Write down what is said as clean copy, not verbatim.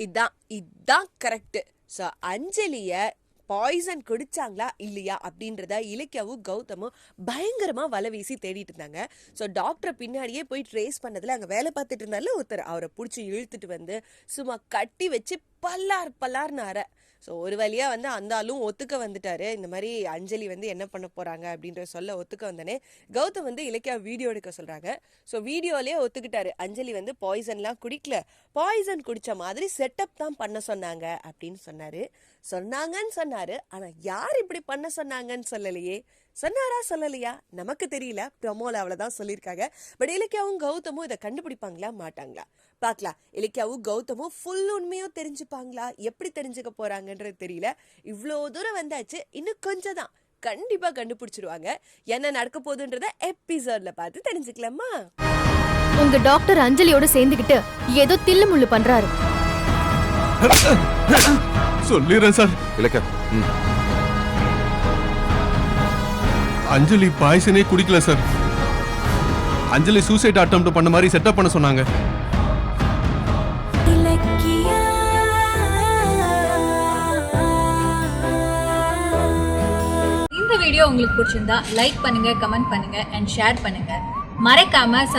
இதான் correct. So அஞ்சலிய poison குடிச்சாங்களா இல்லையா அப்படின்றத இலக்கியாவும் கௌதமும் பயங்கரமா வலை வீசி தேடிட்டு இருந்தாங்க. ஸோ டாக்டரை பின்னாடியே போய் ட்ரேஸ் பண்ணதுல அங்கே வேலை பார்த்துட்டு இருந்தால ஒருத்தர் அவரை பிடிச்சி இழுத்துட்டு வந்து சும்மா கட்டி வச்சு பல்லார்னு அற. ஸோ ஒரு வழியா அந்த ஆளும் ஒத்துக்க வந்துட்டாரு. இந்த மாதிரி அஞ்சலி என்ன பண்ண போறாங்க அப்படின்ற சொல்ல ஒத்துக்க வந்தனே கௌதம் இலக்கியா வீடியோ எடுக்க சொல்றாங்க. ஸோ வீடியோலயே ஒத்துக்கிட்டாரு, அஞ்சலி பாய்சன்லாம் குடிக்கல, பாய்சன் குடிச்ச மாதிரி செட்டப் தான் பண்ண சொன்னாங்க அப்படின்னு சொன்னாங்கன்னு சொன்னாரு. ஆனா யார் இப்படி பண்ண சொன்னாங்கன்னு சொல்லலையே. சொன்னாரா சொல்லலையா நமக்கு தெரியல, ப்ரமோல அவ்வளவுதான் சொல்லியிருக்காங்க. பட் இலக்கியாவும் கௌதமும் இதை கண்டுபிடிப்பாங்களா மாட்டாங்களா பார்க்கலாம். இலக்கியாவும் கௌதமும் ஃபுல் உண்மையும் தெரிஞ்சுப்பாங்களா, எப்படி தெரிஞ்சுக்க போறாங்கன்றது தெரியல. இவ்வளோ தூரம் வந்தாச்சு, இன்னும் கொஞ்சம் தான், கண்டிப்பா கண்டுபிடிச்சிருவாங்க. என்ன நடக்க போகுதுன்றத எபிசோட்ல பார்த்து தெரிஞ்சுக்கலாமா. உங்க டாக்டர் அஞ்சலியோட சேர்ந்துகிட்டு ஏதோ தில்லு முள்ளு பண்றாரு. சொல்லிடுறேன் சார். இலக்கியா, அஞ்சலி பாய்சனே குடிக்கல சார். அஞ்சலி சூசைட் அட்டெம்ப்ட் பண்ண மாதிரி செட்டப் பண்ண சொன்னாங்க. இந்த வீடியோ உங்களுக்கு பிடிச்சிருந்தா லைக் பண்ணுங்க, கமெண்ட் பண்ணுங்க அண்ட் ஷேர் பண்ணுங்க. மறக்காம